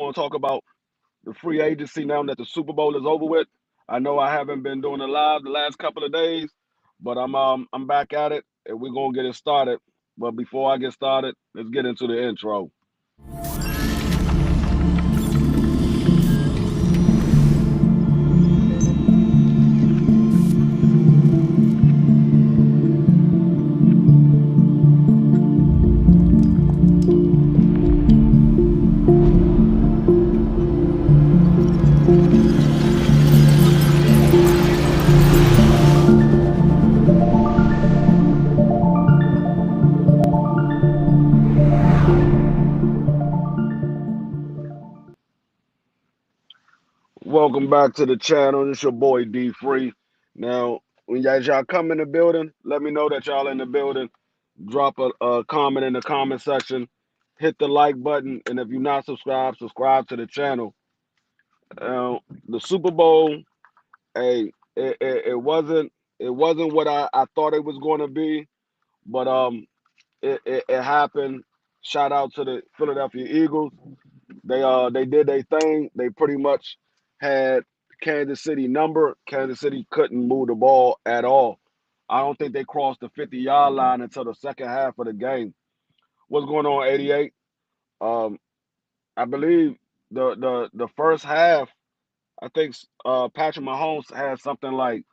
want to talk about the free agency now that the Super Bowl is over with. I know I haven't been doing it live the last couple of days, but I'm back at it and we're gonna get it started. But before I get started, let's get into the intro. Welcome back to the channel. It's your boy D Free. Now, when y'all come in the building, let me know that y'all in the building. Drop a comment in the comment section. Hit the like button, and if you're not subscribed, subscribe to the channel. The Super Bowl, hey, it wasn't what I thought it was going to be, but it happened. Shout out to the Philadelphia Eagles. They did their thing. They pretty much had Kansas City number. Kansas City couldn't move the ball at all. I don't think they crossed the 50-yard line until the second half of the game. What's going on, 88? Um, I believe the first half, I think Patrick Mahomes had something like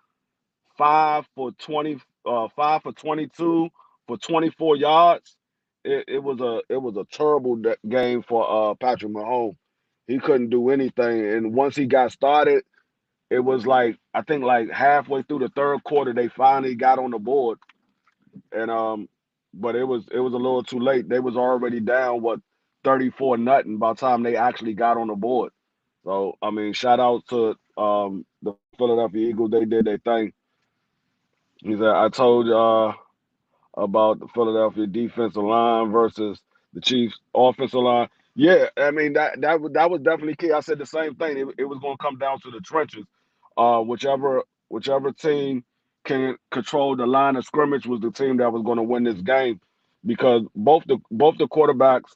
5 for 20, 5 for 22 for 24 yards. It was a terrible game for Patrick Mahomes. He couldn't do anything, and once he got started, it was like I think like halfway through the third quarter they finally got on the board, and but it was a little too late. They was already down 34-0 by the time they actually got on the board. So I mean, shout out to the Philadelphia Eagles. They did their thing. He said, I told about the Philadelphia defensive line versus the Chiefs offensive line. Yeah, I mean that was definitely key. I said the same thing. It was going to come down to the trenches. Whichever team can control the line of scrimmage was the team that was going to win this game, because both the quarterbacks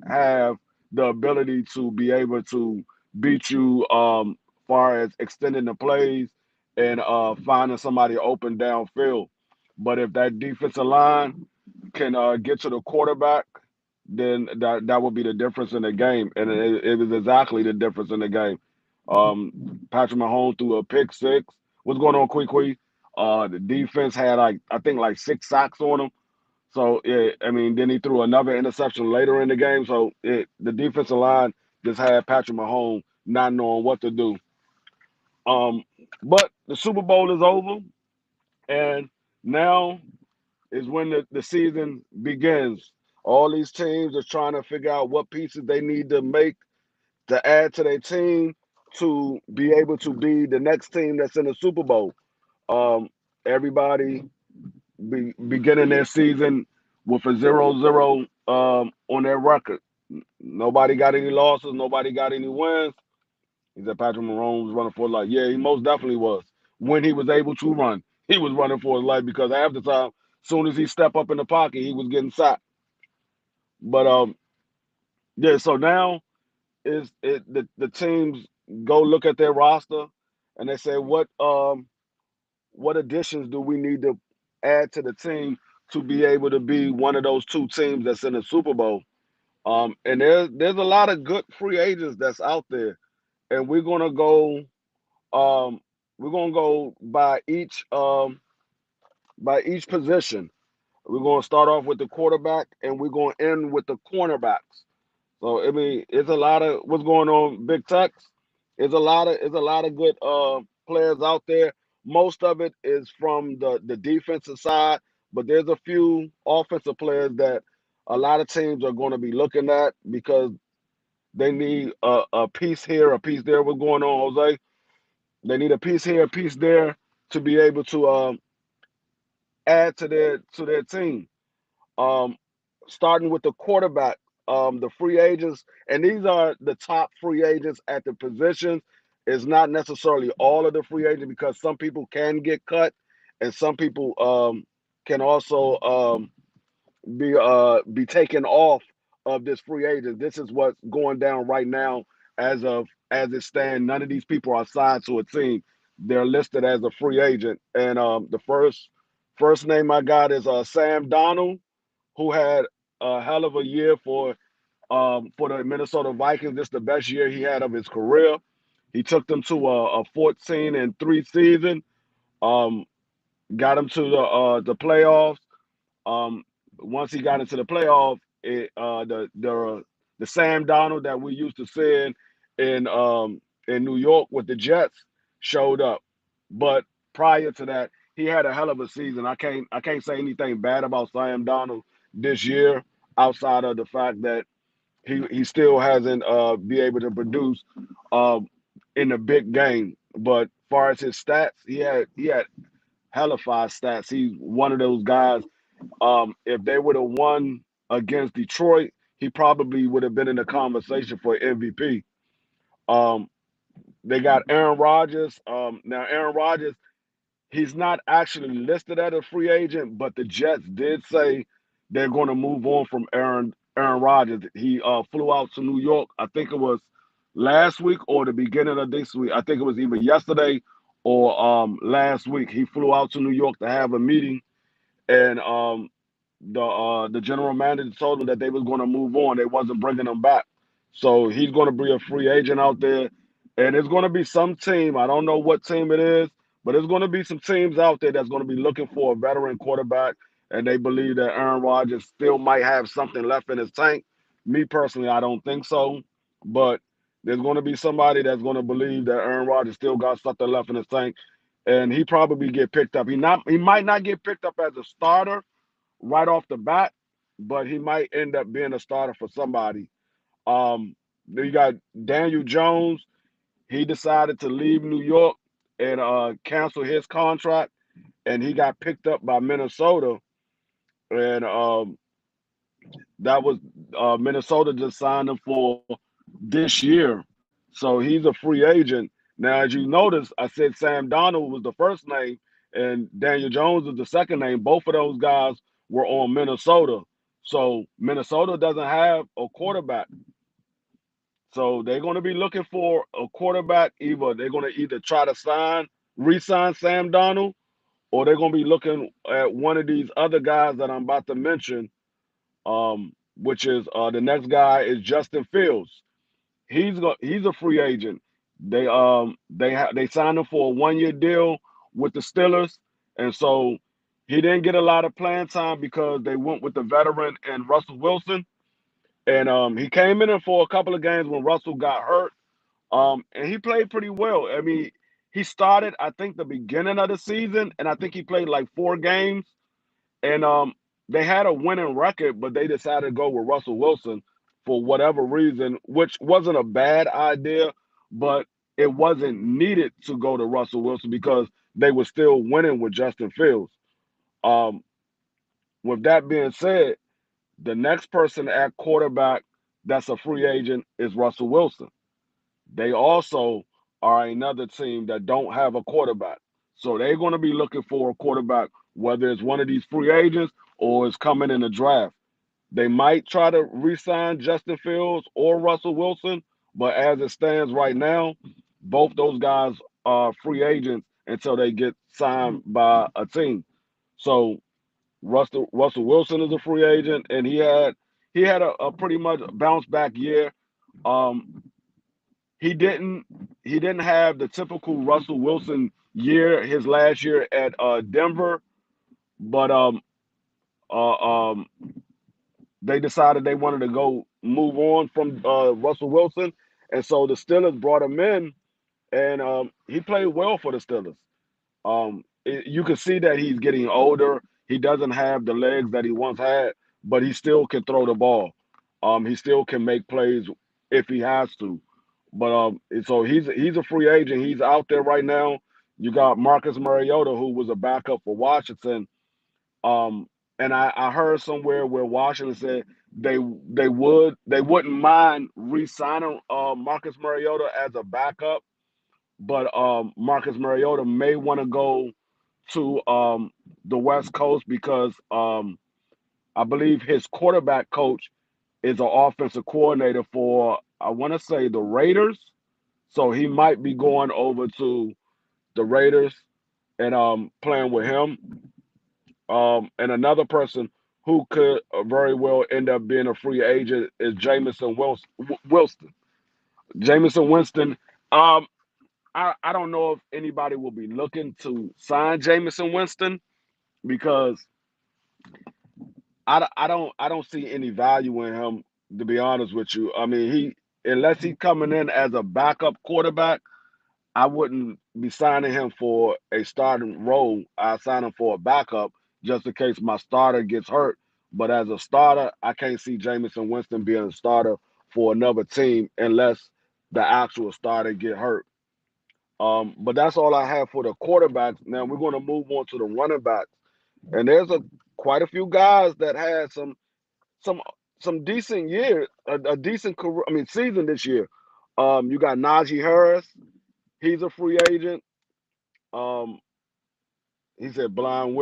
have the ability to be able to beat you far as extending the plays and finding somebody open downfield. But if that defensive line can get to the quarterback, then that would be the difference in the game, and it was exactly the difference in the game. Patrick Mahomes threw a pick six. What's going on, Quick? The defense had like I think like 6 sacks on him. So yeah, I mean, then he threw another interception later in the game. So the defensive line just had Patrick Mahomes not knowing what to do. Um, but the Super Bowl is over, and now is when the season begins. All these teams are trying to figure out what pieces they need to make to add to their team to be able to be the next team that's in the Super Bowl. Um, Everybody beginning their season with a 0-0 on their record. Nobody got any losses. Nobody got any wins. He said Patrick Mahomes was running for his life. Yeah, he most definitely was. When he was able to run, he was running for his life because half the time, soon as he stepped up in the pocket, he was getting sacked. But yeah. So now is it the teams go look at their roster and they say what additions do we need to add to the team to be able to be one of those two teams that's in the Super Bowl. And there's a lot of good free agents that's out there, and um, we're gonna go by each position. We're gonna start off with the quarterback, and we're gonna end with the cornerbacks. So I mean, it's a lot of what's going on. Big Tex. It's a lot of good players out there. Most of it is from the defensive side, but there's a few offensive players that a lot of teams are going to be looking at because they need a piece here, a piece there. What's going on, Jose? They need a piece here, a piece there to be able to add to their team. Um, Starting with the quarterback, the free agents, and these are the top free agents at the positions. It's not necessarily all of the free agents because some people can get cut, and some people can also be taken off of this free agent. This is what's going down right now as it stands. None of these people are signed to a team. They're listed as a free agent. And the first name I got is Sam Donald, who had a hell of a year for the Minnesota Vikings. This is the best year he had of his career. He took them to a 14-3 season. Um, got them to the playoffs. Um, Once he got into the playoff, the Sam Donald that we used to seeing in New York with the Jets showed up. But prior to that, he had a hell of a season. I can't say anything bad about Sam Donald this year, outside of the fact that he still hasn't be able to produce um, in the big game. But far as his stats, he had hella five stats. He's one of those guys. If they would have won against Detroit, he probably would have been in the conversation for MVP. Um, they got Aaron Rodgers. Now Aaron Rodgers, he's not actually listed as a free agent, but the Jets did say they're going to move on from Aaron Rodgers. He flew out to New York. I think it was last week or the beginning of this week. I think it was either yesterday or last week. He flew out to New York to have a meeting, and the general manager told him that they was going to move on. They wasn't bringing him back, so he's going to be a free agent out there. And it's going to be some team. I don't know what team it is, but there's going to be some teams out there that's going to be looking for a veteran quarterback, and they believe that Aaron Rodgers still might have something left in his tank. Me personally, I don't think so, but there's going to be somebody that's going to believe that Aaron Rodgers still got something left in his tank, and he probably get picked up. He might not get picked up as a starter right off the bat, but he might end up being a starter for somebody. Then you got Daniel Jones. He decided to leave New York and cancel his contract, and he got picked up by Minnesota. And that was Minnesota just signed him for this year, so he's a free agent. Now, as you notice, I said Sam Donald was the first name, and Daniel Jones is the second name. Both of those guys were on Minnesota, so Minnesota doesn't have a quarterback. So they're going to be looking for a quarterback. Either they're going to either try to re-sign Sam Donald, or they're going to be looking at one of these other guys that I'm about to mention, which is the next guy is Justin Fields. He's a free agent. They signed him for a 1 year deal with the Steelers, and so he didn't get a lot of playing time because they went with the veteran and Russell Wilson. And he came in for a couple of games when Russell got hurt, and he played pretty well. I mean, he started I think the beginning of the season, and I think he played like 4 games, and they had a winning record, but they decided to go with Russell Wilson for whatever reason, which wasn't a bad idea, but it wasn't needed to go to Russell Wilson because they were still winning with Justin Fields. Um, with that being said, the next person at quarterback that's a free agent is Russell Wilson. They also are another team that don't have a quarterback. So they're going to be looking for a quarterback, whether it's one of these free agents or it's coming in the draft. They might try to re-sign Justin Fields or Russell Wilson, but as it stands right now, both those guys are free agents until they get signed by a team. So Russell Wilson is a free agent, and he had a pretty much bounce back year. Um, he didn't he didn't have the typical Russell Wilson year his last year at Denver, but uh, they decided they wanted to go move on from Russell Wilson, and so the Steelers brought him in, and he played well for the Steelers. You can see that he's getting older. He doesn't have the legs that he once had, but he still can throw the ball. He still can make plays if he has to. But so he's a free agent. He's out there right now. You got Marcus Mariota, who was a backup for Washington. Um, and I heard somewhere where Washington said they wouldn't mind re-signing Marcus Mariota as a backup, but Marcus Mariota may want to go to the West Coast because I believe his quarterback coach is an offensive coordinator for, I want to say, the Raiders. So he might be going over to the Raiders and playing with him. And another person who could very well end up being a free agent is Wilson. Jameson Winston. Um, I don't know if anybody will be looking to sign Jameson Winston because I don't see any value in him, to be honest with you. I mean, unless he's coming in as a backup quarterback, I wouldn't be signing him for a starting role. I sign him for a backup just in case my starter gets hurt. But as a starter, I can't see Jameson Winston being a starter for another team unless the actual starter get hurt. But that's all I have for the quarterbacks. Now we're going to move on to the running backs, and there's a quite a few guys that had some some decent year, a decent career. I mean, season this year. You got Najee Harris. He's a free agent. Um, he said blind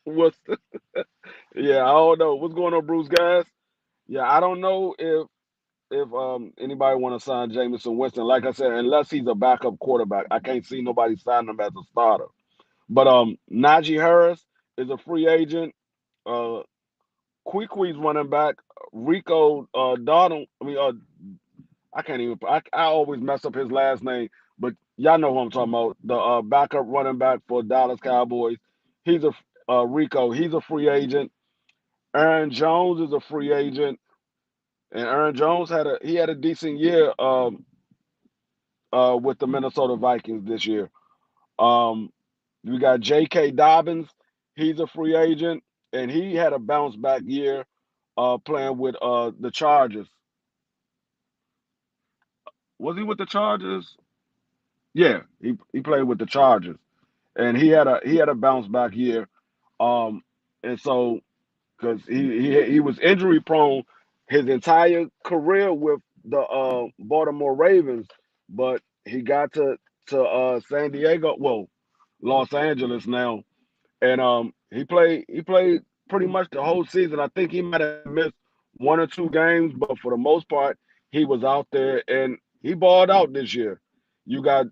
what's yeah, I don't know. What's going on, Bruce guys? Yeah, I don't know if anybody want to sign Jameson Winston. Like I said, unless he's a backup quarterback, I can't see nobody signing him as a starter. But Najee Harris is a free agent. Uh Quiqui's running back. Rico Donald. I can't even. I always mess up his last name, but y'all know who I'm talking about. The backup running back for Dallas Cowboys. He's a Rico. He's a free agent. Aaron Jones is a free agent, and Aaron Jones had a decent year with the Minnesota Vikings this year. Um, we got J.K. Dobbins. He's a free agent, and he had a bounce back year playing with the Chargers. Was he with the Chargers? Yeah, he played with the Chargers, and he had a bounce back year. Um, and so because he was injury prone his entire career with the Baltimore Ravens, but he got to San Diego, well, Los Angeles now, and he played pretty much the whole season. I think he might have missed one or two games, but for the most part, he was out there and he balled out this year. You got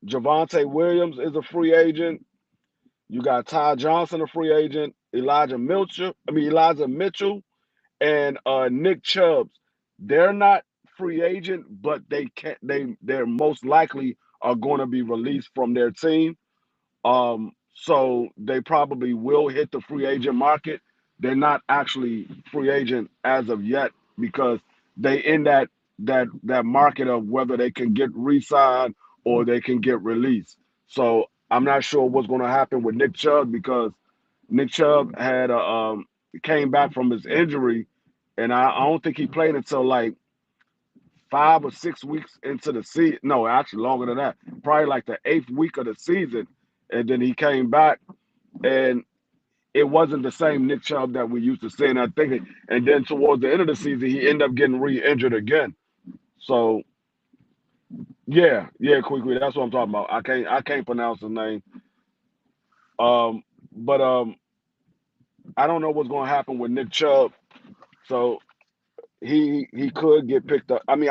Javante Williams is a free agent. You got Ty Johnson, a free agent. Elijah Mitchell, and Nick Chubb. They're not free agent, but they're most likely are going to be released from their team. So they probably will hit the free agent market. They're not actually free agent as of yet because they in that market of whether they can get re-signed or they can get released. So I'm not sure what's going to happen with Nick Chubb because Nick Chubb had came back from his injury, and I don't think he played until like 5 or 6 weeks into the season. No, actually longer than that. Probably like the eighth week of the season, and then he came back, and it wasn't the same Nick Chubb that we used to seeing. I think, and then towards the end of the season, he ended up getting re-injured again. So yeah, yeah, quickly. That's what I'm talking about. I can't pronounce his name. But I don't know what's going to happen with Nick Chubb. So he could get picked up. I mean,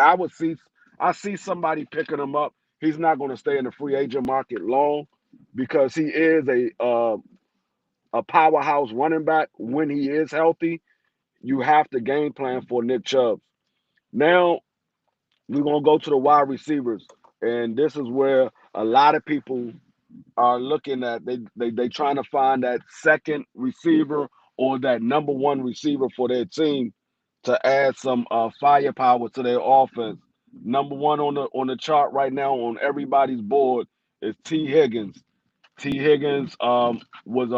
I see somebody picking him up. He's not going to stay in the free agent market long because he is a powerhouse running back when he is healthy. You have to game plan for Nick Chubb. Now we're gonna go to the wide receivers, and this is where a lot of people are looking at. They trying to find that second receiver or that number one receiver for their team to add some firepower to their offense. Number one on the chart right now on everybody's board is T. Higgins. T. Higgins was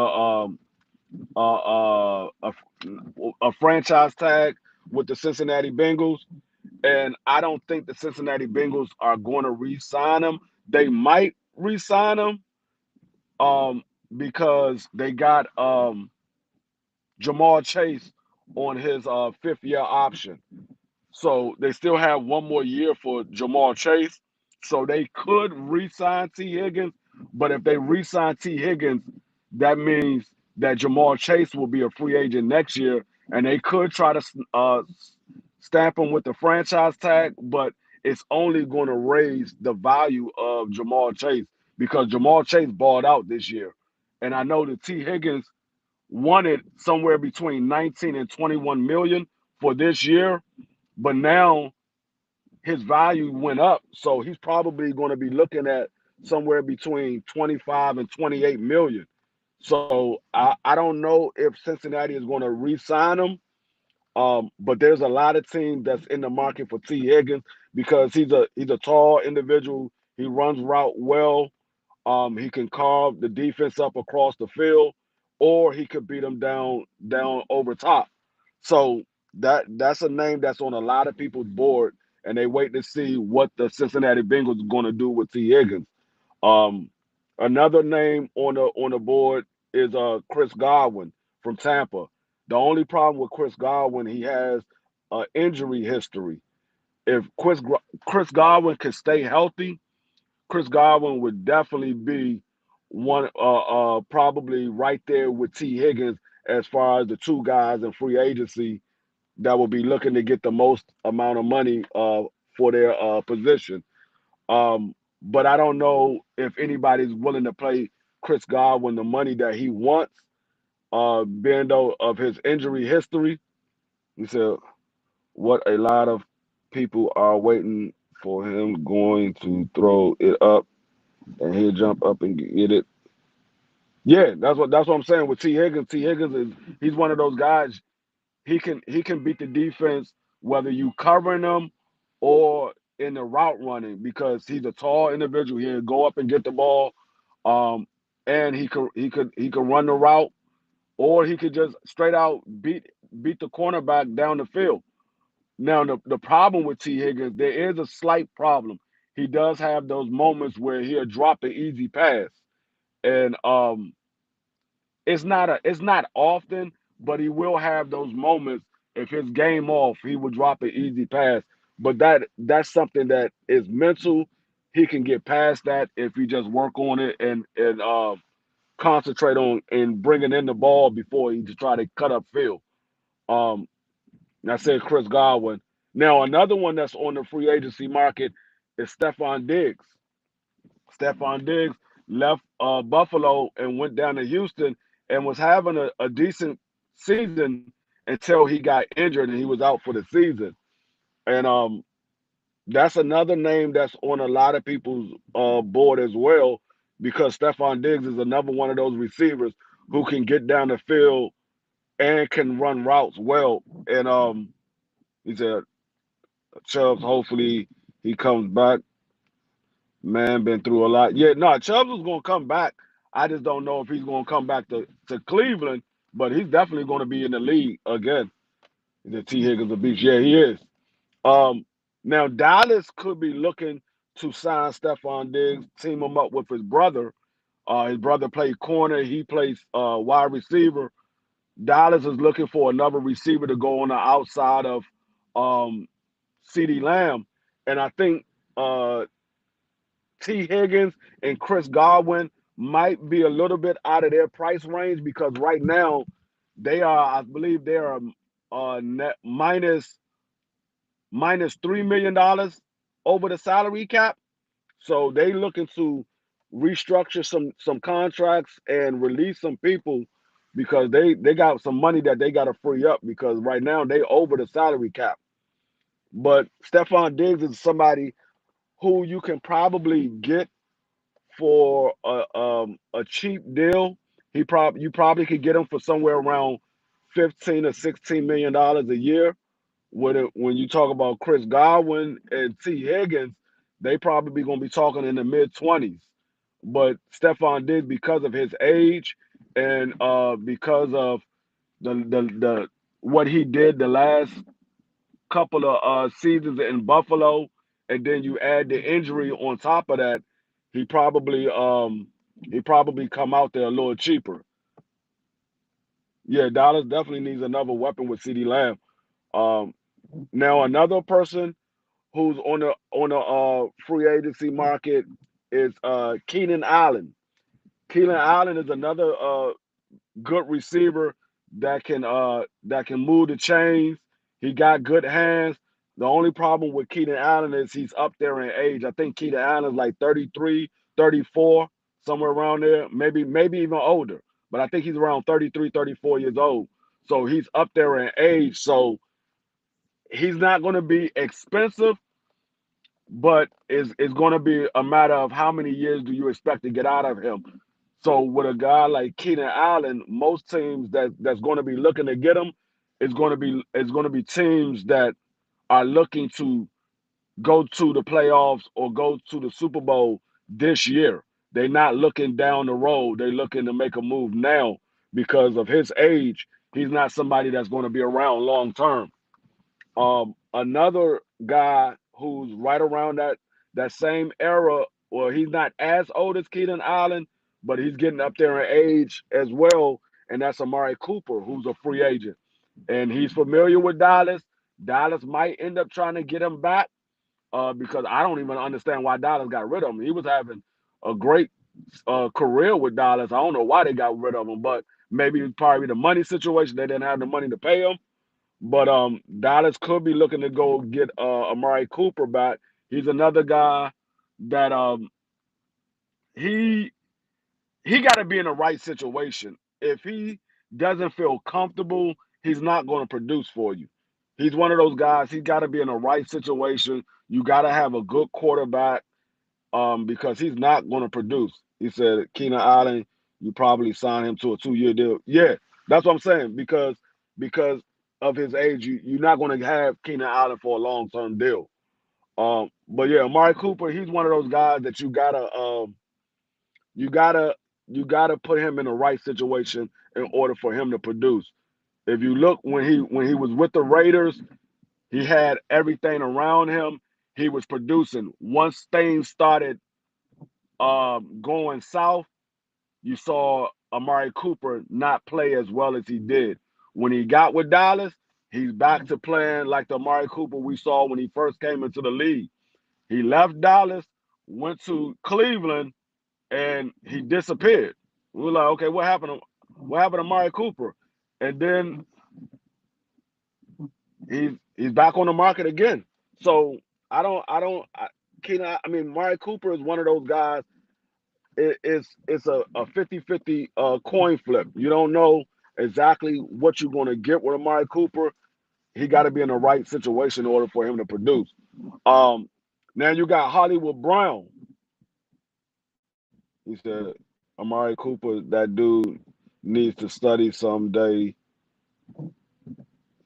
a franchise tag with the Cincinnati Bengals, and I don't think the Cincinnati Bengals are going to re-sign him. They might re-sign him um, because they got Jamal Chase on his fifth year option. So they still have one more year for Jamal Chase. So they could re-sign T. Higgins, but if they re-sign T. Higgins, that means that Jamal Chase will be a free agent next year, and they could try to stamp him with the franchise tag, but it's only going to raise the value of Jamal Chase because Jamal Chase balled out this year. And I know that T. Higgins wanted somewhere between 19 and 21 million for this year, but now his value went up. So he's probably going to be looking at somewhere between 25 and 28 million. So I don't know if Cincinnati is going to re-sign him. But there's a lot of teams that's in the market for T. Higgins because he's a tall individual. He runs route well. He can carve the defense up across the field, or he could beat them down over top. So that's a name that's on a lot of people's board, and they wait to see what the Cincinnati Bengals are going to do with T. Higgins. Um, Another name on the board is Chris Godwin from Tampa. The only problem with Chris Godwin, he has injury history. If Chris Godwin can stay healthy, Chris Godwin would definitely be one probably right there with T. Higgins as far as the two guys in free agency that will be looking to get the most amount of money for their position. But I don't know if anybody's willing to pay Chris Godwin the money that he wants, being though of his injury history. He said, what a lot of people are waiting for him going to throw it up and he'll jump up and get it. Yeah, that's what I'm saying with T. Higgins. T. Higgins is he's one of those guys. He can beat the defense whether you covering him or in the route running because he's a tall individual. He'll go up and get the ball, um, and he could run the route or he could just straight out beat the cornerback down the field. Now the problem with T. Higgins, there is a slight problem. He does have those moments where he'll drop an easy pass, and it's not often, but he will have those moments. If his game off, he will drop an easy pass. But that's something that is mental. He can get past that if he just work on it and concentrate on and bringing in the ball before he just try to cut up field. Um, and I said Chris Godwin. Now another one that's on the free agency market is Stephon Diggs. Stephon Diggs left Buffalo and went down to Houston and was having a decent season until he got injured and he was out for the season. And that's another name that's on a lot of people's board as well because Stephon Diggs is another one of those receivers who can get down the field and can run routes well. And he said Chubbs, hopefully he comes back. Man, been through a lot. Yeah, no, Chubbs was gonna come back. I just don't know if he's gonna come back to Cleveland, but he's definitely gonna be in the league again. The T. Higgins of beast. Yeah, he is. Um, Now Dallas could be looking to sign Stephon Diggs, team him up with his brother. His brother plays corner, he plays wide receiver. Dallas is looking for another receiver to go on the outside of um CeeDee Lamb. And I think uh T. Higgins and Chris Godwin might be a little bit out of their price range because right now they are, I believe, they are net minus $3 million over the salary cap. So they looking to restructure some contracts and release some people because they got some money that they got to free up because right now they over the salary cap. But Stephon Diggs is somebody who you can probably get for a cheap deal. You probably could get him for somewhere around 15 or 16 million dollars a year. When you talk about Chris Godwin and T. Higgins, they probably gonna be talking in the mid 20s. But Stephon Diggs, because of his age and because of the what he did the last couple of seasons in Buffalo, and then you add the injury on top of that, he probably um he probably come out there a little cheaper. Yeah, Dallas definitely needs another weapon with CeeDee Lamb. Um, Now another person who's on the free agency market is Keenan Allen. Keenan Allen is another good receiver that can move the chains. He got good hands. The only problem with Keenan Allen is he's up there in age. I think Keenan Allen's like 33, 34, somewhere around there, maybe even older. But I think he's around 33, 34 years old. So he's up there in age. So he's not going to be expensive, but it's going to be a matter of how many years do you expect to get out of him. So with a guy like Keenan Allen, most teams that's going to be looking to get him is going to be teams that are looking to go to the playoffs or go to the Super Bowl this year. They're not looking down the road. They're looking to make a move now because of his age. He's not somebody that's going to be around long term. Another guy who's right around that same era, well, he's not as old as Keenan Allen, but he's getting up there in age as well, and that's Amari Cooper, who's a free agent, and he's familiar with Dallas. Dallas might end up trying to get him back because I don't even understand why Dallas got rid of him. He was having a great career with Dallas. I don't know why they got rid of him, but maybe it's probably the money situation. They didn't have the money to pay him. But Dallas could be looking to go get Amari Cooper back. He's another guy that he he got to be in the right situation. If he doesn't feel comfortable, he's not going to produce for you. He's one of those guys. He's got to be in the right situation. You got to have a good quarterback because he's not going to produce. He said, Keenan Allen, you probably sign him to a 2-year deal. Yeah, that's what I'm saying because of his age, you're not going to have Keenan Allen for a long term deal. But yeah, Amari Cooper, he's one of those guys that you gotta you gotta put him in the right situation in order for him to produce. If you look when he was with the Raiders, he had everything around him. He was producing. Once things started going south, you saw Amari Cooper not play as well as he did. When he got with Dallas, he's back to playing like the Amari Cooper we saw when he first came into the league. He left Dallas, went to Cleveland, and he disappeared. We were like, okay, what happened to Amari Cooper? And then he's back on the market again. So I mean, Amari Cooper is one of those guys. It's a 50-50 coin flip. You don't know exactly what you're going to get with Amari Cooper. He got to be in the right situation in order for him to produce. Um, Now you got Hollywood Brown. He said Amari Cooper, that dude needs to study someday.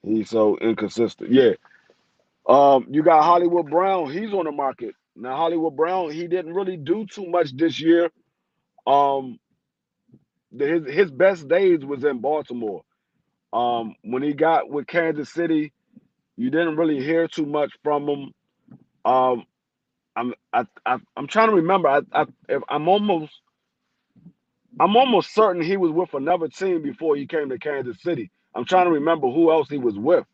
He's so inconsistent. Yeah. You got Hollywood Brown. He's on the market now. Hollywood Brown. He didn't really do too much this year. Um, his best days was in Baltimore. When he got with Kansas City, you didn't really hear too much from him. Um, I'm trying to remember. I'm almost certain he was with another team before he came to Kansas City. I'm trying to remember who else he was with,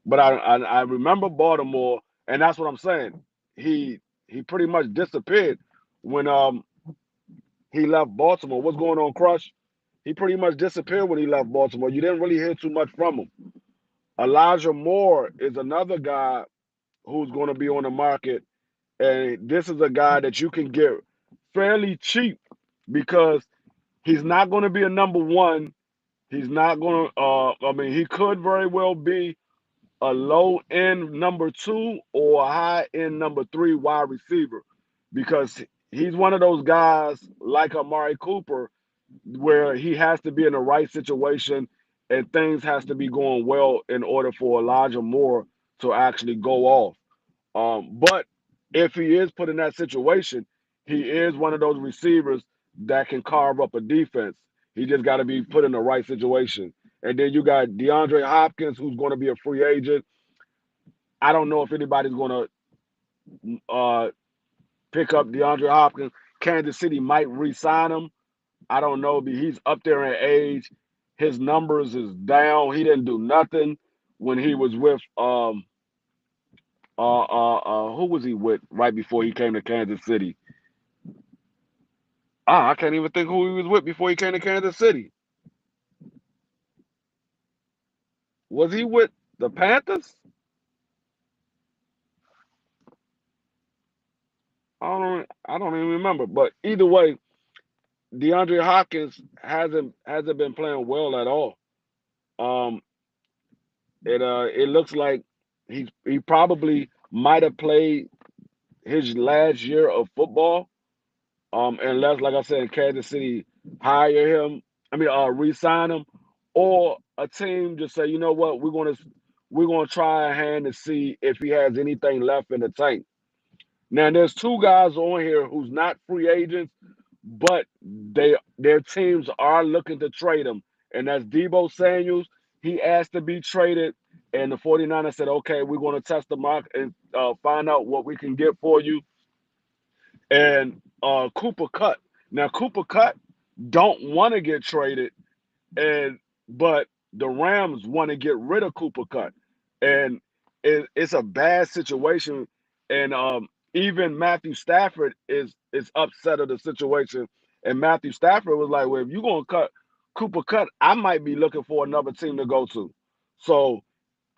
but I remember Baltimore, and that's what I'm saying. He he pretty much disappeared when he left Baltimore. What's going on, Crush? He pretty much disappeared when he left Baltimore. You didn't really hear too much from him. Elijah Moore is another guy who's going to be on the market, and this is a guy that you can get fairly cheap because he's not going to be a number one. He's not going to. I mean, he could very well be a low end number two or a high end number three wide receiver because he's one of those guys like Amari Cooper where he has to be in the right situation and things has to be going well in order for Elijah Moore to actually go off. But if he is put in that situation, he is one of those receivers that can carve up a defense. He just got to be put in the right situation. And then you got DeAndre Hopkins, who's going to be a free agent. I don't know if anybody's going to pick up DeAndre Hopkins. Kansas City might re-sign him. I don't know, but he's up there in age. His numbers is down. He didn't do nothing when he was with who was he with right before he came to Kansas City? I can't even think who he was with before he came to Kansas City. Was he with? The Panthers? I don't even remember. But either way, DeAndre Hopkins hasn't been playing well at all. Um, it looks like he probably might have played his last year of football. Unless, like I said, Kansas City hire him, re-sign him, or a team just say, you know what, we're gonna try a hand to see if he has anything left in the tank. Now, there's two guys on here who's not free agents, but their teams are looking to trade him, and that's Debo Samuels. He asked to be traded, and the 49ers said, okay, we're going to test the market and find out what we can get for you. And Cooper Kupp. Now, Cooper Kupp don't want to get traded, and but the Rams want to get rid of Cooper Kupp, and it's a bad situation. And even Matthew Stafford is upset of the situation. And Matthew Stafford was like, "Well, if you're gonna cut Cooper Kupp, I might be looking for another team to go to." So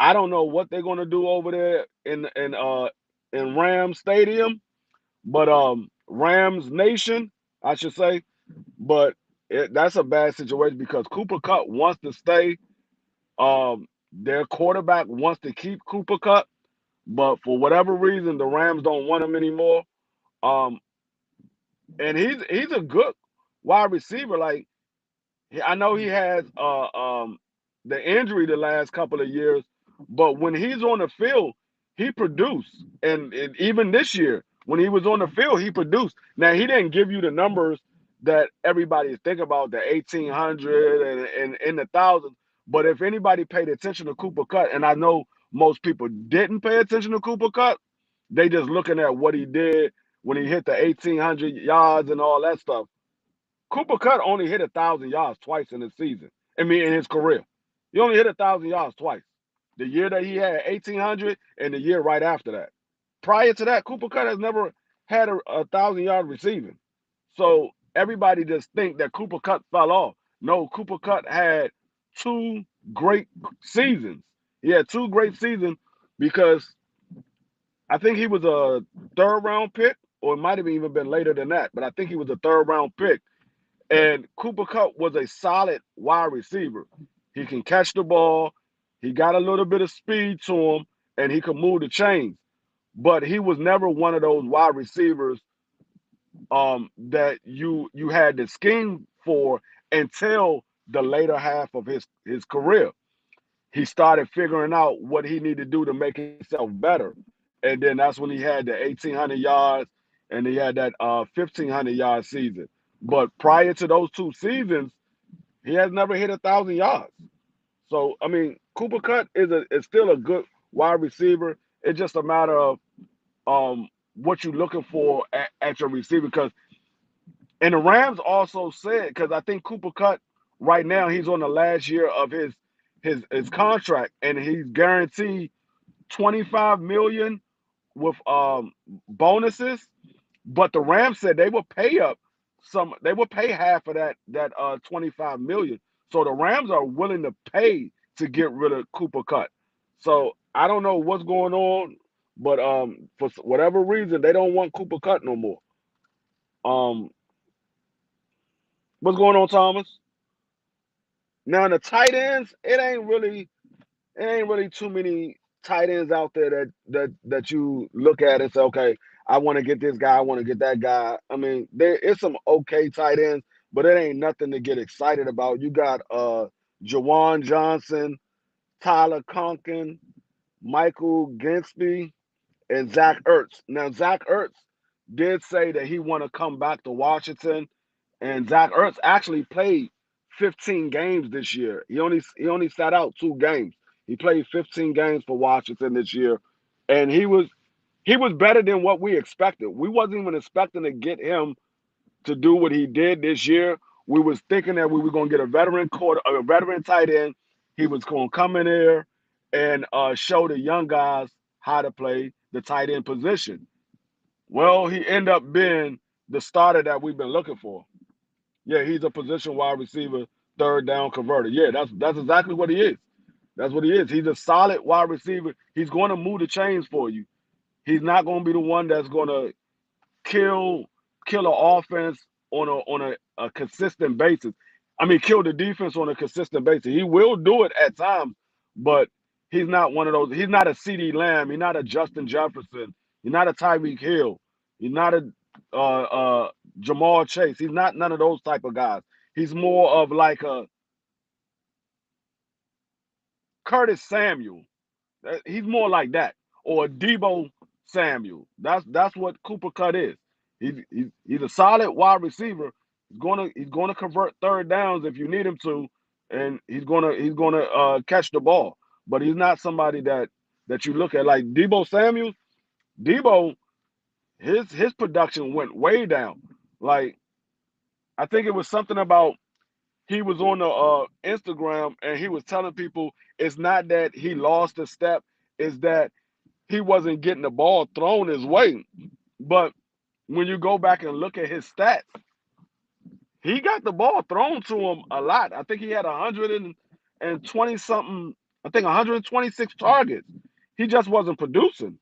I don't know what they're gonna do over there in Rams Stadium, but Rams Nation, I should say. But that's a bad situation because Cooper Kupp wants to stay. Their quarterback wants to keep Cooper Kupp, but for whatever reason, the Rams don't want him anymore. Um, and he's a good wide receiver. Like I know he has the injury the last couple of years, but when he's on the field, he produced. And even this year, when he was on the field, he produced. Now he didn't give you the numbers that everybody is thinking about, the 1,800 and in the thousands. But if anybody paid attention to Cooper Kupp, and I know most people didn't pay attention to Cooper Kupp, they just looking at what he did when he hit the 1,800 yards and all that stuff. Cooper Kupp only hit 1,000 yards twice in his season. In his career, he only hit 1,000 yards twice. The year that he had 1,800 and the year right after that. Prior to that, Cooper Kupp has never had a 1,000 yard receiving. So everybody just think that Cooper Kupp fell off. No, Cooper Kupp had two great seasons. He had two great seasons because I think he was a third round pick, or it might have even been later than that. But I think he was a third round pick. And Cooper Kupp was a solid wide receiver. He can catch the ball. He got a little bit of speed to him, and he could move the chains. But he was never one of those wide receivers that you had the scheme for until the later half of his career. He started figuring out what he needed to do to make himself better, and then that's when he had the 1,800 yards and he had that 1,500 yard season. But prior to those two seasons, he has never hit 1,000 yards. So Cooper Kupp is still a good wide receiver. It's just a matter of what you're looking for at your receiver. And the Rams also said, because I think Cooper Kupp right now he's on the last year of his contract, and he's guaranteed 25 million with bonuses. But the Rams said they will pay half of that 25 million. So the Rams are willing to pay to get rid of Cooper Kupp. So I don't know what's going on, but for whatever reason they don't want Cooper Kupp no more. Um, what's going on, Thomas? Now the tight ends, it ain't really too many tight ends out there that you look at and say, okay, I want to get this guy, I want to get that guy. There is some okay tight ends, but it ain't nothing to get excited about. You got Jawan Johnson, Tyler Conkin, Michael Ginsby, and Zach Ertz. Now Zach Ertz did say that he want to come back to Washington, and Zach Ertz actually played 15 games this year. He only sat out 2 games. He played 15 games for Washington this year, and he was better than what we expected. We wasn't even expecting to get him to do what he did this year. We was thinking that we were going to get a veteran tight end. He was going to come in there and show the young guys how to play the tight end position. Well, he ended up being the starter that we've been looking for. Yeah, he's a position wide receiver, third down converter. Yeah, that's exactly what he is. That's what he is. He's a solid wide receiver. He's going to move the chains for you. He's not going to be the one that's going to kill kill an offense on a consistent basis. I mean, kill the defense on a consistent basis. He will do it at times, but he's not one of those. He's not a CD Lamb. He's not a Justin Jefferson. He's not a Tyreek Hill. He's not a Jamal Chase. He's not none of those type of guys. He's more of like a Curtis Samuel. He's more like that, or a Debo Samuel. That's what Cooper Cut is. He's a solid wide receiver. He's gonna convert third downs if you need him to, and he's gonna catch the ball. But he's not somebody that you look at like Debo Samuel. Debo, his production went way down. Like I think it was something about he was on the Instagram and he was telling people it's not that he lost a step, it's that he wasn't getting the ball thrown his way. But when you go back and look at his stats, he got the ball thrown to him a lot. I think he had 120 something, I think 126 targets. He just wasn't producing.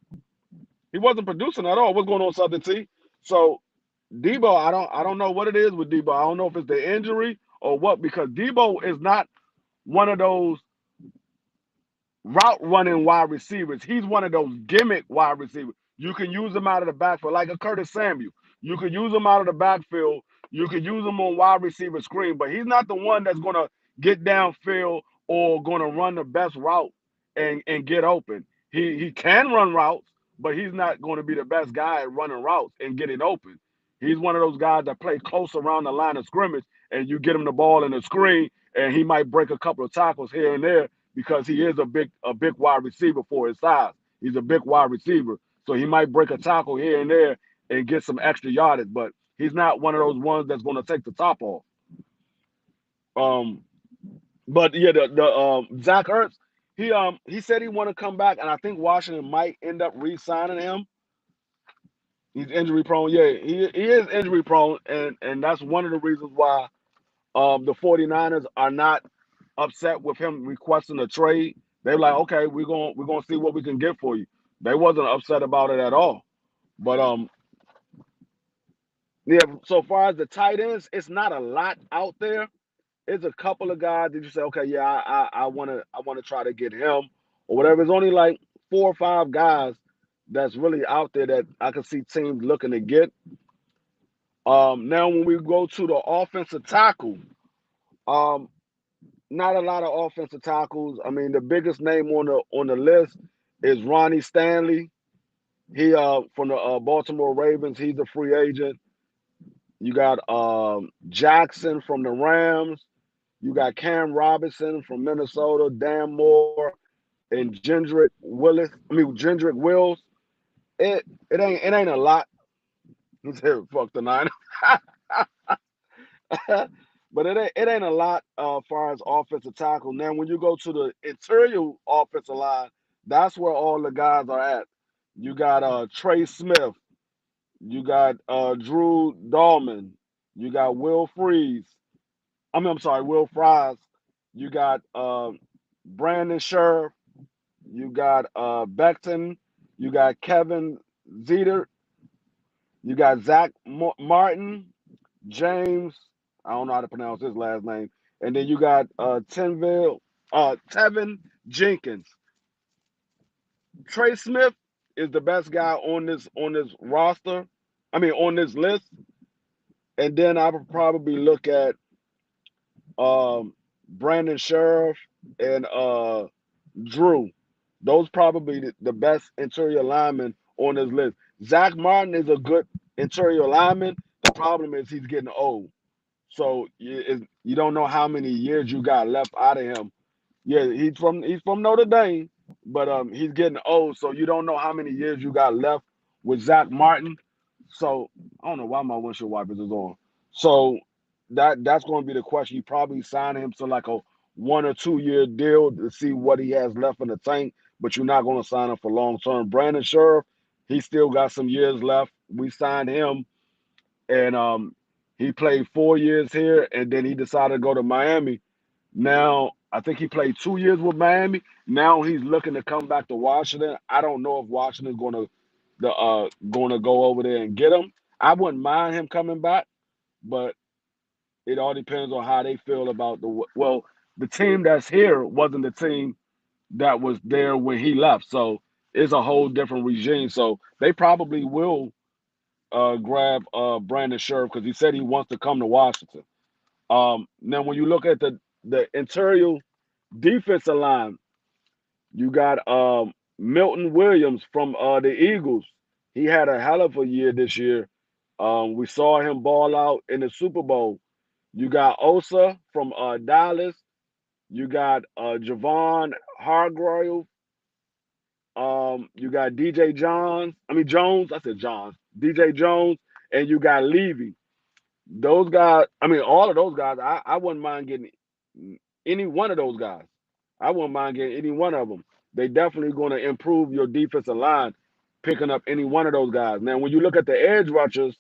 He wasn't producing at all. What's going on, Southern T? So Debo, I don't know what it is with Debo. I don't know if it's the injury or what, because Debo is not one of those route running wide receivers. He's one of those gimmick wide receivers. You can use him out of the backfield, like a Curtis Samuel. You could use him out of the backfield. You could use him on wide receiver screen, but he's not the one that's going to get downfield or going to run the best route and get open. He can run routes, but he's not going to be the best guy at running routes and getting open. He's one of those guys that play close around the line of scrimmage, and you get him the ball in the screen, and he might break a couple of tackles here and there because he is a big wide receiver for his size. He's a big wide receiver, so he might break a tackle here and there and get some extra yardage. But he's not one of those ones that's going to take the top off. Um, but yeah, the Zach Ertz, he said he want to come back, and I think Washington might end up re-signing him. He's injury prone. Yeah, he is injury prone, and that's one of the reasons why the 49ers are not upset with him requesting a trade. They're like, okay, we're gonna see what we can get for you. They wasn't upset about it at all. But yeah. So far as the tight ends, it's not a lot out there. It's a couple of guys that you say, okay, yeah, I wanna try to get him or whatever. It's only like 4 or 5 guys that's really out there that I can see teams looking to get. Now when we go to the offensive tackle, um, not a lot of offensive tackles. I mean, the biggest name on the list is Ronnie Stanley. He from the Baltimore Ravens. He's a free agent. You got Jackson from the Rams. You got Cam Robinson from Minnesota. Dan Moore and Gendrick Wills. It ain't a lot. He said, "Fuck the Niners." But it ain't a lot as far as offensive tackle. Now, when you go to the interior offensive line, that's where all the guys are at. You got Trey Smith, you got Drew Dahlman, you got Will Freeze. I'm sorry, Will Fries. You got Brandon Scherf. You got Becton. You got Kevin Zeter. You got Zach Martin. James, I don't know how to pronounce his last name. And then you got Tevin Jenkins. Trey Smith is the best guy on this roster. I mean on this list. And then I would probably look at Brandon Sheriff and Drew. Those probably the best interior linemen on this list. Zach Martin is a good interior lineman. The problem is he's getting old. So you don't know how many years you got left out of him. Yeah, he's from Notre Dame, but he's getting old, so you don't know how many years you got left with Zach Martin. So I don't know why my windshield wipers is on. So that's going to be the question. You probably sign him to like a 1 or 2 year deal to see what he has left in the tank, but you're not going to sign him for long term. Brandon Scherf, he still got some years left. We signed him, and he played 4 years here, and then he decided to go to Miami. Now I think he played 2 years with Miami. Now he's looking to come back to Washington. I don't know if Washington's going to go over there and get him. I wouldn't mind him coming back, but it all depends on how they feel about the team that's here wasn't the team that was there when he left. So it's a whole different regime. So they probably will grab Brandon Scherf because he said he wants to come to Washington. Now when you look at the interior defensive line, you got Milton Williams from the Eagles. He had a hell of a year this year. We saw him ball out in the Super Bowl. You got Osa from Dallas. You got Javon Hargrove. You got DJ Johns. I mean Jones. I said Johns. DJ Jones, and you got Levy. Those guys. I mean, all of those guys. I wouldn't mind getting any one of those guys. I wouldn't mind getting any one of them. They definitely going to improve your defensive line, picking up any one of those guys. Now, when you look at the edge rushers,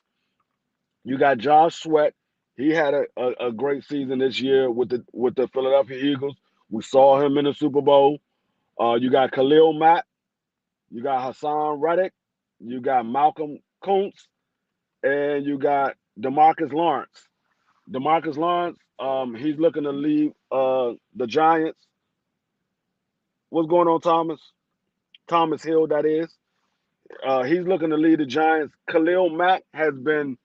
you got Josh Sweat. He had a great season this year with the Philadelphia Eagles. We saw him in the Super Bowl. You got Khalil Mack. You got Hassan Reddick. You got Malcolm Kuntz, and you got Demarcus Lawrence. Demarcus Lawrence, he's looking to leave the Giants. What's going on, Thomas? Thomas Hill, that is. He's looking to lead the Giants. Khalil Mack has been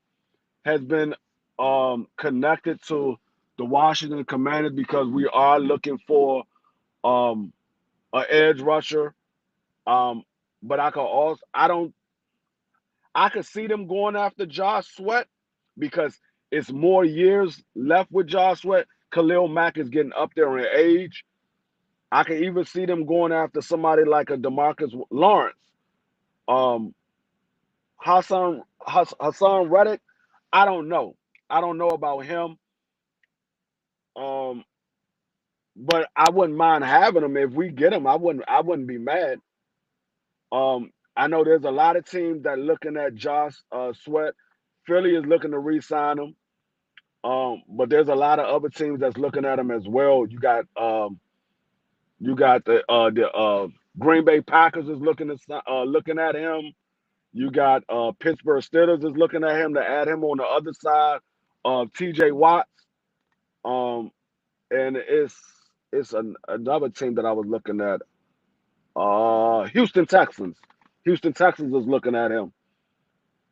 connected to the Washington Commanders because we are looking for um, an edge rusher. Um, but I could see them going after Josh Sweat because it's more years left with Josh Sweat. Khalil Mack is getting up there in age. I can even see them going after somebody like a Demarcus Lawrence. Um, Hassan Reddick, I don't know. I don't know about him. Um, but I wouldn't mind having him if we get him. I wouldn't be mad. I know there's a lot of teams that looking at Josh Sweat. Philly is looking to re-sign him. But there's a lot of other teams that's looking at him as well. You got the Green Bay Packers is looking at him. You got Pittsburgh Steelers is looking at him to add him on the other side of T.J. Watt. Um, and another team that I was looking at. Houston Texans. Houston Texans is looking at him.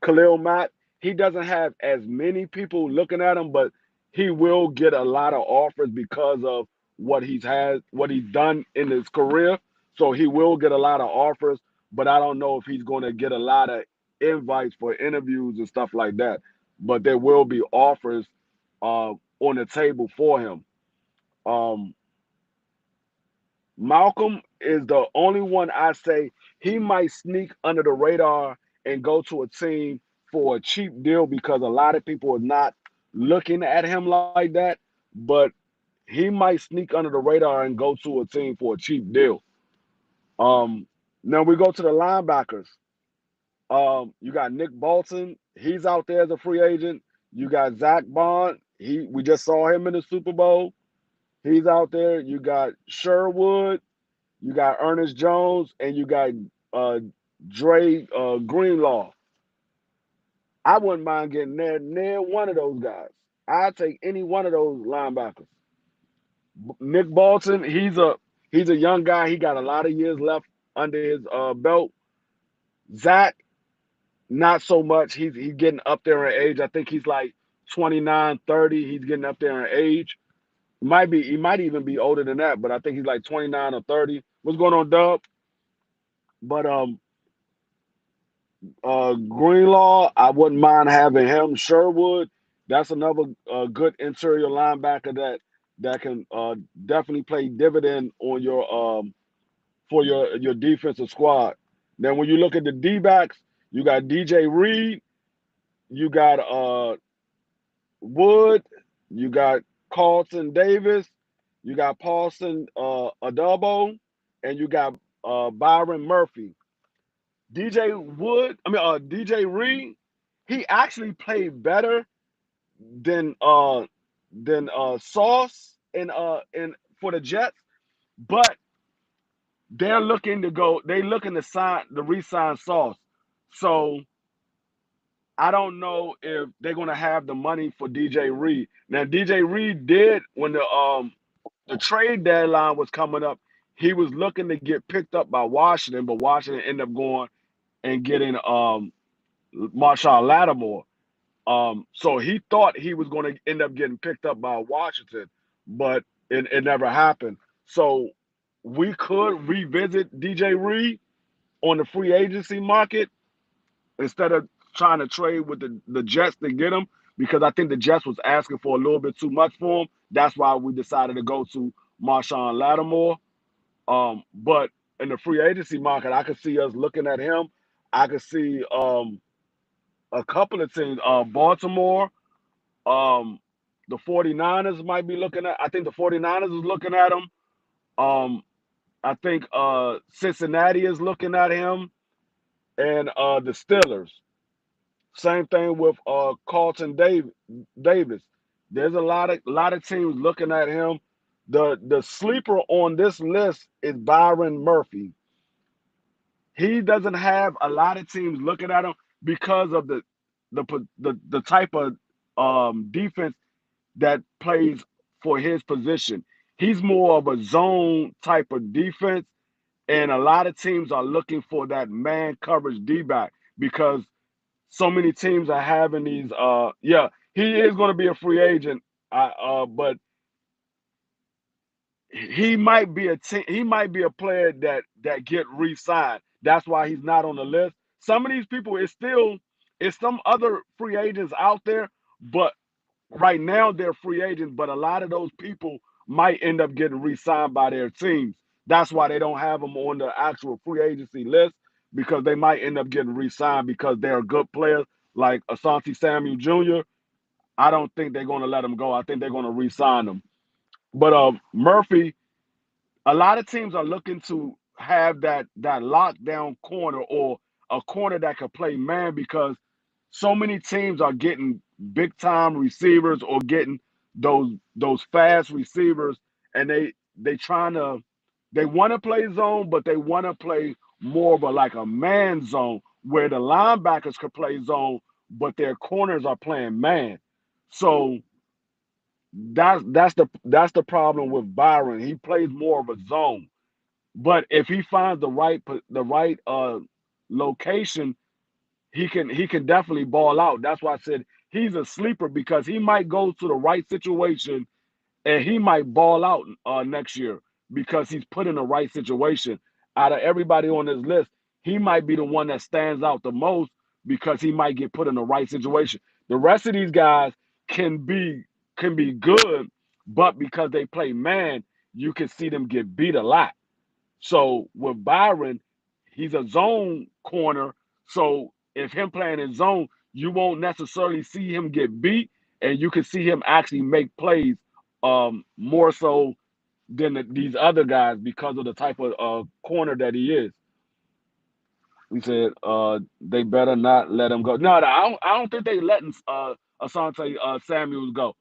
Khalil Mack. He doesn't have as many people looking at him, but he will get a lot of offers because of what he's done in his career. So he will get a lot of offers, but I don't know if he's going to get a lot of invites for interviews and stuff like that. But there will be offers on the table for him. Um, Malcolm is the only one I say he might sneak under the radar and go to a team for a cheap deal because a lot of people are not looking at him like that. But he might sneak under the radar and go to a team for a cheap deal. Um, Now we go to the linebackers. You got Nick Bolton. He's out there as a free agent. You got Zach Bond. We just saw him in the Super Bowl. He's out there. You got Sherwood. You got Ernest Jones, and you got uh, Dre Greenlaw. I wouldn't mind getting near one of those guys. I'd take any one of those linebackers. Nick Bolton, he's a young guy. He got a lot of years left under his belt. Zach, not so much. He's getting up there in age. I think he's like 29, 30. He's getting up there in age. He might even be older than that, but I think he's like 29 or 30. What's going on, Dub? But Greenlaw, I wouldn't mind having him. Sherwood, that's another good interior linebacker that can definitely play dividend on your for your defensive squad. Then when you look at the D backs, you got DJ Reed, you got Wood, you got Carlton Davis, you got Paulson Adobo, and you got Byron Murphy. DJ Reed, he actually played better than Sauce in for the Jets, but they're looking to go. They looking to re-sign Sauce. So I don't know if they're gonna have the money for DJ Reed. Now DJ Reed did when the trade deadline was coming up. He was looking to get picked up by Washington, but Washington ended up going and getting Marshawn Lattimore. So he thought he was going to end up getting picked up by Washington, but it never happened. So we could revisit DJ Reed on the free agency market instead of trying to trade with the Jets to get him because I think the Jets was asking for a little bit too much for him. That's why we decided to go to Marshawn Lattimore. But in the free agency market, I could see us looking at him. I could see a couple of teams, Baltimore, um, the 49ers might be looking at. I think the 49ers is looking at him. Um, I think Cincinnati is looking at him, and the Steelers. Same thing with Carlton Davis. There's a lot of teams looking at him. The sleeper on this list is Byron Murphy. He doesn't have a lot of teams looking at him because of the type of defense that plays for his position. He's more of a zone type of defense, and a lot of teams are looking for that man coverage D back because so many teams are having these. Yeah, he is going to be a free agent, but he might be a player that get re-signed. That's why he's not on the list. Some of these people it's some other free agents out there, but right now they're free agents, but a lot of those people might end up getting re-signed by their teams. That's why they don't have them on the actual free agency list because they might end up getting re-signed because they're good players like Asante Samuel Jr. I don't think they're going to let him go. I think they're going to re-sign him. But Murphy, a lot of teams are looking to have that lockdown corner or a corner that could play man because so many teams are getting big time receivers or getting those fast receivers and they trying to they want to play zone but they want to play more of a like a man zone where the linebackers could play zone but their corners are playing man. So that's the problem with Byron. He plays more of a zone. But if he finds the right location, he can definitely ball out. That's why I said he's a sleeper because he might go to the right situation and he might ball out next year because he's put in the right situation. Out of everybody on this list, he might be the one that stands out the most because he might get put in the right situation. The rest of these guys can be can be good, but because they play man, you can see them get beat a lot. So with Byron, he's a zone corner. So if him playing in zone, you won't necessarily see him get beat, and you can see him actually make plays more so than these other guys because of the type of corner that he is. We said they better not let him go. No, I don't think they letting Asante Samuels go.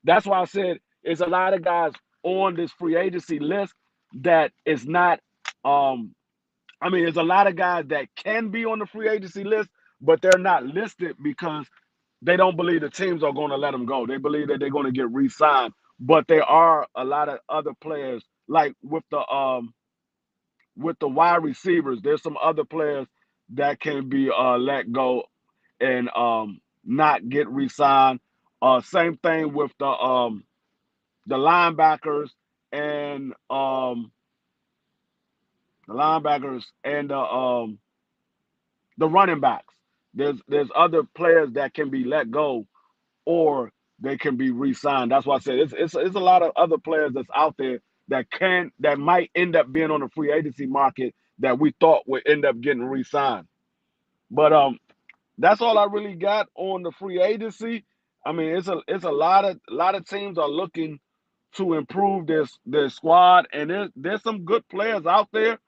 That's why I said it's a lot of guys on this free agency list that is not um, I mean, there's a lot of guys that can be on the free agency list, but they're not listed because they don't believe the teams are going to let them go. They believe that they're going to get re-signed. But there are a lot of other players, like with the wide receivers. There's some other players that can be let go and not get re-signed. Same thing with the linebackers and the running backs. There's other players that can be let go or they can be re-signed. That's why I said it's a lot of other players that's out there that might end up being on the free agency market that we thought would end up getting re-signed. But that's all I really got on the free agency. I mean, it's a lot of teams are looking to improve their squad, and there's some good players out there.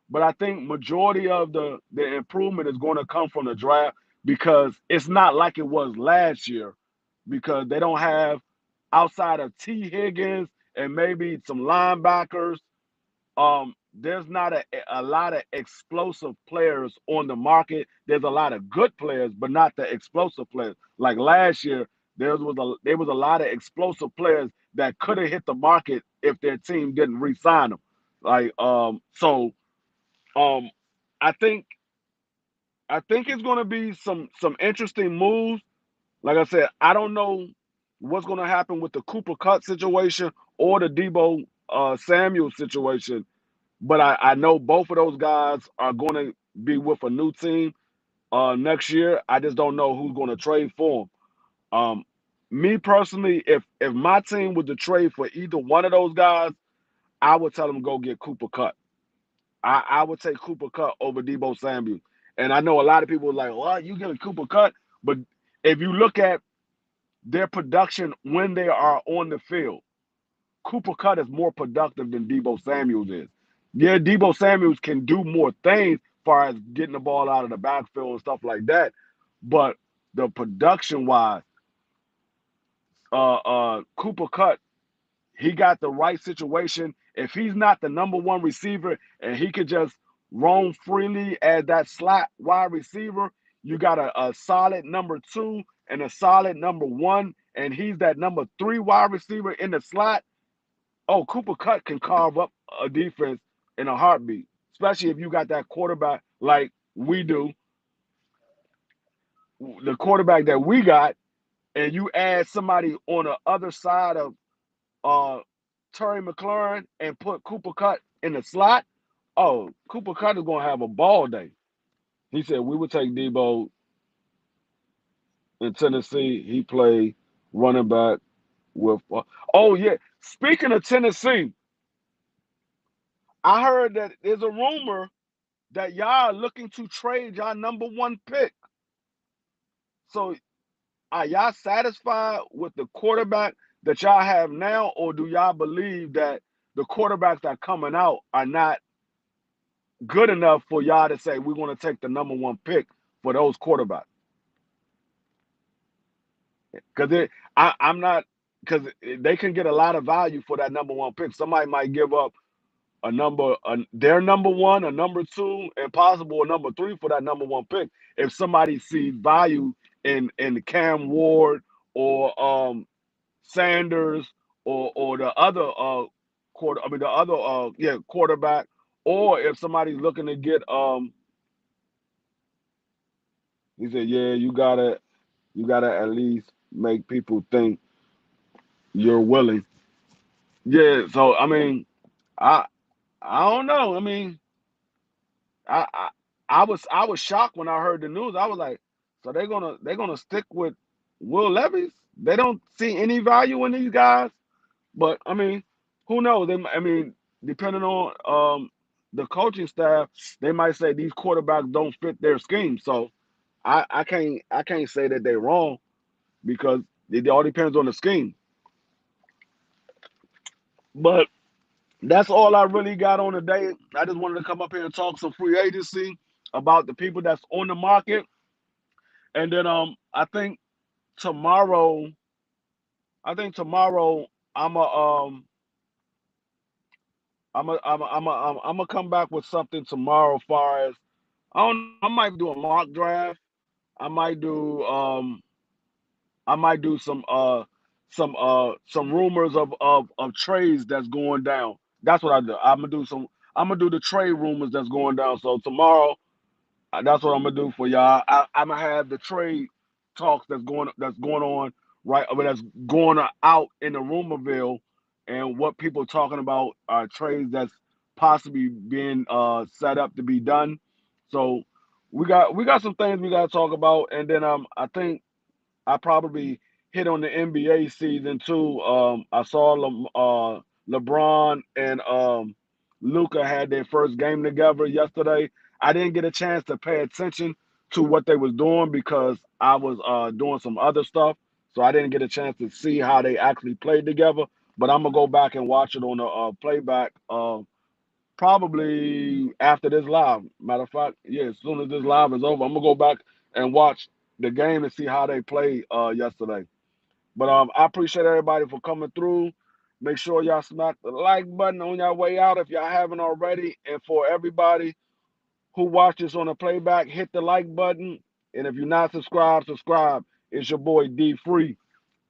But I think majority of the improvement is going to come from the draft because it's not like it was last year because they don't have outside of T. Higgins and maybe some linebackers. There's not a lot of explosive players on the market. There's a lot of good players, but not the explosive players. Like last year, there was a lot of explosive players that could have hit the market if their team didn't re-sign them. Like um I think it's gonna be some interesting moves. Like I said, I don't know what's gonna happen with the Cooper Cut situation or the Debo Samuel situation, but I know both of those guys are gonna be with a new team next year. I just don't know who's gonna trade for them. Me personally, if my team was to trade for either one of those guys, I would tell them go get Cooper Cut. I would take Cooper Cut over Debo Samuel. And I know a lot of people are like, well, you get a Cooper Cut, but if you look at their production when they are on the field, Cooper Cut is more productive than Debo Samuels is. Yeah, Debo Samuels can do more things as far as getting the ball out of the backfield and stuff like that. But the production wise, Cooper Cut, he got the right situation. If he's not the number one receiver and he could just roam freely as that slot wide receiver, you got a solid number two and a solid number one, and he's that number three wide receiver in the slot. Oh, Cooper Cut can carve up a defense in a heartbeat, especially if you got that quarterback like we do, the quarterback that we got, and you add somebody on the other side of uh, Terry McLaurin and put Cooper Cut in the slot. Oh, Cooper Cut is going to have a ball day. He said we would take Debo in Tennessee. He played running back with. Oh yeah, speaking of Tennessee, I heard that there's a rumor that y'all are looking to trade y'all number one pick. So are y'all satisfied with the quarterback that y'all have now, or do y'all believe that the quarterbacks that are coming out are not good enough for y'all to say we're going to take the number one pick for those quarterbacks? Because I'm not, because they can get a lot of value for that number one pick. Somebody might give up their number one, a number two, and possible a number three for that number one pick. If somebody sees value in Cam Ward or Sanders or the other the other quarterback, or if somebody's looking to get he said, yeah, you gotta at least make people think you're willing. Yeah, so I mean, I I don't know. I mean, I, I I was shocked when I heard the news. I was like, so they're gonna stick with Will Levis? They don't see any value in these guys. But I mean, who knows? I mean, depending on the coaching staff, they might say these quarterbacks don't fit their scheme. So I can't say that they're wrong because it all depends on the scheme. But that's all I really got on today. I just wanted to come up here and talk some free agency about the people that's on the market. And then tomorrow, I think tomorrow I'm a I'm gonna come back with something tomorrow. As far as I don't know, I might do a mock draft. I might do some rumors of trades that's going down. That's what I do. I'm gonna do the trade rumors that's going down. So tomorrow, that's what I'm gonna do for y'all. I'm gonna have the trade talks that's going on right, I mean, that's going out in the rumorville, and what people are talking about are trades that's possibly being set up to be done. So we got some things we got to talk about, and then I think I probably hit on the NBA season too. I saw LeBron and Luca had their first game together yesterday. I didn't get a chance to pay attention to what they was doing because I was doing some other stuff, so I didn't get a chance to see how they actually played together. But I'm gonna go back and watch it on the playback. Probably after this live. Matter of fact, yeah, as soon as this live is over, I'm gonna go back and watch the game and see how they played yesterday. But I appreciate everybody for coming through. Make sure y'all smack the like button on your way out if y'all haven't already. And for everybody who watches on the playback, hit the like button. And if you're not subscribed, subscribe. It's your boy D Free,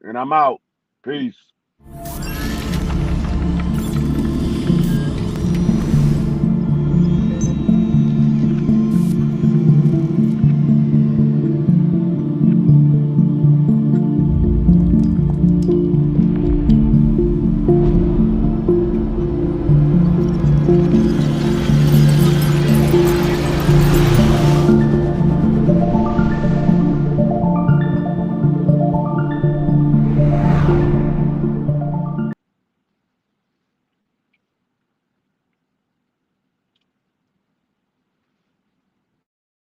and I'm out. Peace.